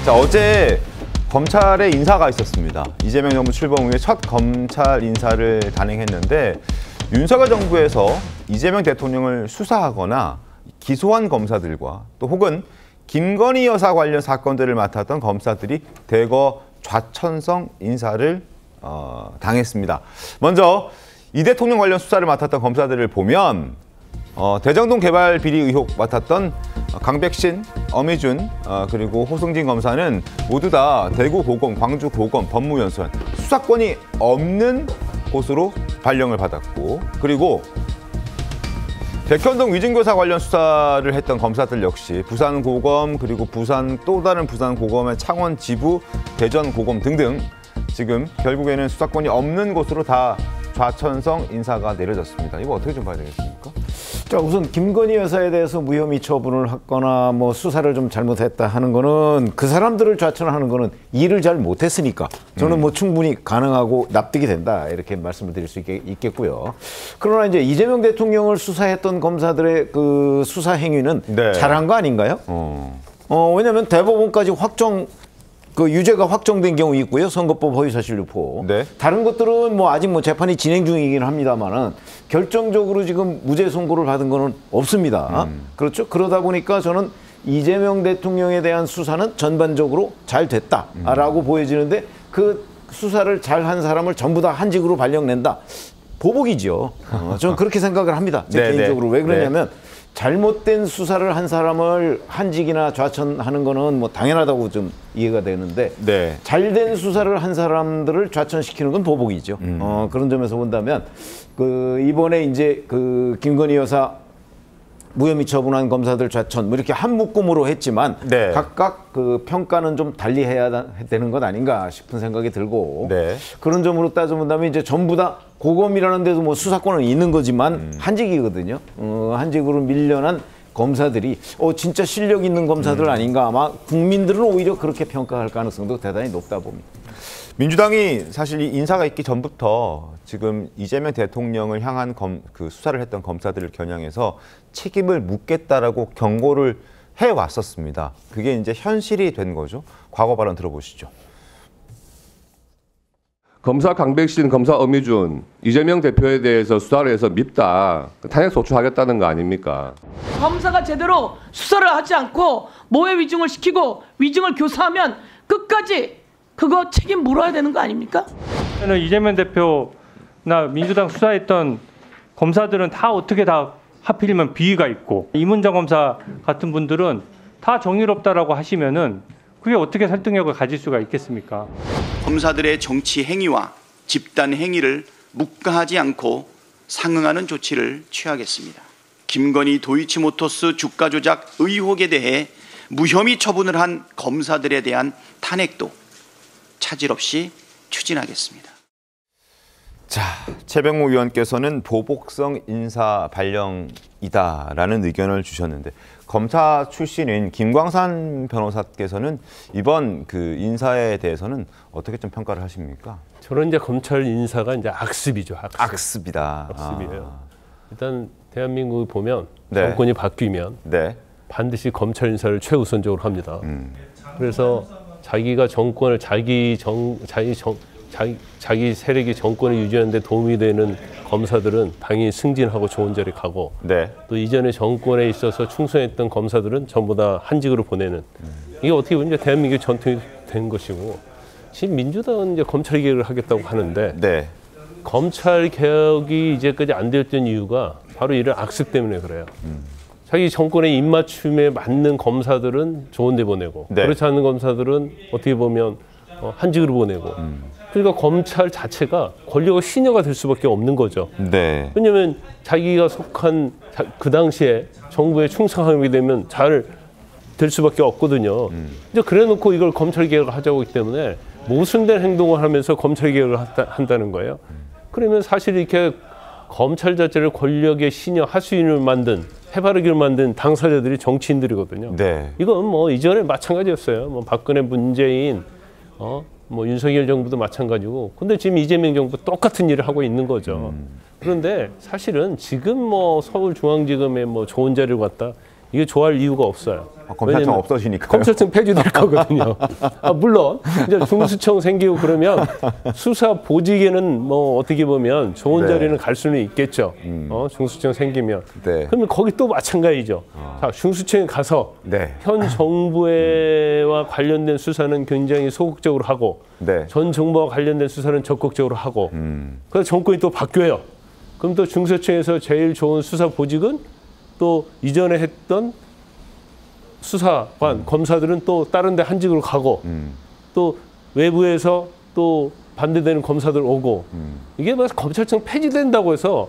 자, 어제 검찰에 인사가 있었습니다. 이재명 정부 출범 후에 첫 검찰 인사를 단행했는데 윤석열 정부에서 이재명 대통령을 수사하거나 기소한 검사들과 또 혹은 김건희 여사 관련 사건들을 맡았던 검사들이 대거 좌천성 인사를 당했습니다. 먼저 이 대통령 관련 수사를 맡았던 검사들을 보면 대정동 개발 비리 의혹 맡았던 강백신, 엄희준, 그리고 호승진 검사는 모두 다 대구고검, 광주고검, 법무연수원 수사권이 없는 곳으로 발령을 받았고, 그리고 백현동 위증교사 관련 수사를 했던 검사들 역시 부산고검, 그리고 또 다른 부산고검의 창원 지부, 대전고검 등등 지금 결국에는 수사권이 없는 곳으로 다 좌천성 인사가 내려졌습니다. 이거 어떻게 좀 봐야 되겠습니까? 자, 우선 김건희 여사에 대해서 무혐의 처분을 하거나 뭐 수사를 좀 잘못했다 하는 거는 그 사람들을 좌천하는 거는 일을 잘 못했으니까 저는 뭐 충분히 가능하고 납득이 된다 이렇게 말씀을 드릴 수 있겠고요. 그러나 이제 이재명 대통령을 수사했던 검사들의 그 수사 행위는 잘한 거 아닌가요? 왜냐하면 대법원까지 유죄가 확정된 경우 있고요. 선거법 허위사실 유포. 네. 다른 것들은 뭐 아직 뭐 재판이 진행 중이긴 합니다만은 결정적으로 지금 무죄 선고를 받은 거는 없습니다. 그렇죠. 그러다 보니까 저는 이재명 대통령에 대한 수사는 전반적으로 잘 됐다라고 보여지는데 그 수사를 잘한 사람을 전부 다 한직으로 발령낸다. 보복이죠. 저는 그렇게 생각을 합니다. 제 개인적으로. 왜 그러냐면 잘못된 수사를 한 사람을 한직이나 좌천하는 거는 뭐 당연하다고 좀 이해가 되는데 잘된 수사를 한 사람들을 좌천시키는 건 보복이죠. 그런 점에서 본다면 이번에 이제 김건희 여사 무혐의 처분한 검사들 좌천 뭐 이렇게 한 묶음으로 했지만 각각 그 평가는 좀 달리 해야 되는 것 아닌가 싶은 생각이 들고 그런 점으로 따져본다면 이제 전부 다 고검이라는 데도 뭐 수사권은 있는 거지만 한직이거든요. 한직으로 밀려난 검사들이 진짜 실력 있는 검사들 아닌가, 아마 국민들은 오히려 그렇게 평가할 가능성도 대단히 높다 봅니다. 민주당이 사실 이 인사가 있기 전부터 지금 이재명 대통령을 향한 수사를 했던 검사들을 겨냥해서 책임을 묻겠다라고 경고를 해왔었습니다. 그게 이제 현실이 된 거죠. 과거 발언 들어보시죠. 검사 강백신, 검사 엄희준, 이재명 대표에 대해서 수사를 해서 밉다. 탄핵 소추하겠다는 거 아닙니까? 검사가 제대로 수사를 하지 않고 모해 위증을 시키고 위증을 교사하면 끝까지 그거 책임 물어야 되는 거 아닙니까? 저는 이재명 대표나 민주당 수사했던 검사들은 다 어떻게 다 하필이면 비위가 있고 이문정 검사 같은 분들은 다 정의롭다라고 하시면은 그게 어떻게 설득력을 가질 수가 있겠습니까? 검사들의 정치 행위와 집단 행위를 묵과하지 않고 상응하는 조치를 취하겠습니다. 김건희 도이치모터스 주가 조작 의혹에 대해 무혐의 처분을 한 검사들에 대한 탄핵도 차질 없이 추진하겠습니다. 자, 최병호 의원께서는 보복성 인사 발령이다라는 의견을 주셨는데 검사 출신인 김광산 변호사께서는 이번 인사에 대해서는 어떻게 좀 평가를 하십니까? 저는 이제 검찰 인사가 이제 악습이죠. 악습이다. 악습이에요. 일단 대한민국을 보면 정권이 바뀌면 반드시 검찰 인사를 최우선적으로 합니다. 그래서 자기가 정권을 자기 세력이 정권을 유지하는 데 도움이 되는 검사들은 당연히 승진하고 좋은 자리 가고 또 이전에 정권에 있어서 충성했던 검사들은 전부 다 한직으로 보내는 이게 어떻게 보면 이제 대한민국의 전통이 된 것이고 지금 민주당은 이제 검찰 개혁을 하겠다고 하는데 검찰 개혁이 이제까지 안 되었던 이유가 바로 이런 악습 때문에 그래요. 자기 정권의 입맞춤에 맞는 검사들은 좋은 데 보내고 그렇지 않은 검사들은 어떻게 보면 한직으로 보내고 그러니까 검찰 자체가 권력의 시녀가 될 수밖에 없는 거죠. 왜냐하면 자기가 속한 그 당시에 정부에 충성하게 되면 잘 될 수밖에 없거든요. 이제 그래놓고 이걸 검찰 개혁을 하자고 하기 때문에 모순된 행동을 하면서 검찰 개혁을 한다는 거예요. 그러면 사실 이렇게 검찰 자체를 권력의 시녀 하수인을 만든 해바라기를 만든 당사자들이 정치인들이거든요. 이건 뭐 이전에 마찬가지였어요. 뭐 박근혜, 문재인, 뭐 윤석열 정부도 마찬가지고. 근데 지금 이재명 정부 똑같은 일을 하고 있는 거죠. 그런데 사실은 지금 뭐 서울중앙지검에 뭐 좋은 자리를 갖다 이게 좋아할 이유가 없어요. 검찰청 왜냐면 없어지니까요. 검찰청 폐지될 거거든요. 물론 이제 중수청 생기고 그러면 수사 보직에는 뭐 어떻게 보면 좋은 네. 자리는 갈 수는 있겠죠. 중수청 생기면. 네. 그러면 거기 또 마찬가지죠. 자, 중수청에 가서 네. 현 정부와 관련된 수사는 굉장히 소극적으로 하고 네. 전 정부와 관련된 수사는 적극적으로 하고 그래서 정권이 또 바뀌어요. 그럼 또 중수청에서 제일 좋은 수사 보직은 또 이전에 했던 수사관, 검사들은 또 다른 데 한직으로 가고 또 외부에서 또 반대되는 검사들 오고 이게 뭐 검찰청 폐지된다고 해서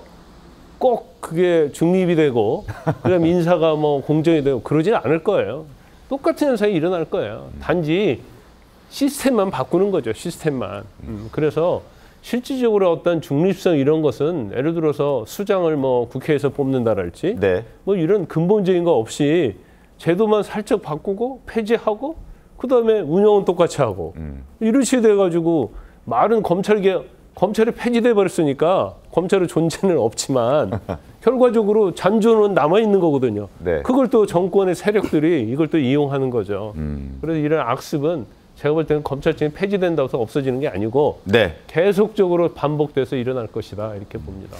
꼭 그게 중립이 되고 그다음 인사가 뭐 공정이 되고 그러진 않을 거예요. 똑같은 현상이 일어날 거예요. 단지 시스템만 바꾸는 거죠. 시스템만. 그래서 실질적으로 어떤 중립성 이런 것은 예를 들어서 수장을 뭐 국회에서 뽑는다랄지 네. 뭐 이런 근본적인 거 없이 제도만 살짝 바꾸고 폐지하고 그다음에 운영은 똑같이 하고 이런 식이 돼가지고 말은 검찰이 폐지돼 버렸으니까 검찰의 존재는 없지만 결과적으로 잔존은 남아 있는 거거든요. 네. 그걸 또 정권의 세력들이 이걸 또 이용하는 거죠. 그래서 이런 악습은 제가 볼 때는 검찰청이 폐지된다고 해서 없어지는 게 아니고 네. 계속적으로 반복돼서 일어날 것이다 이렇게 봅니다.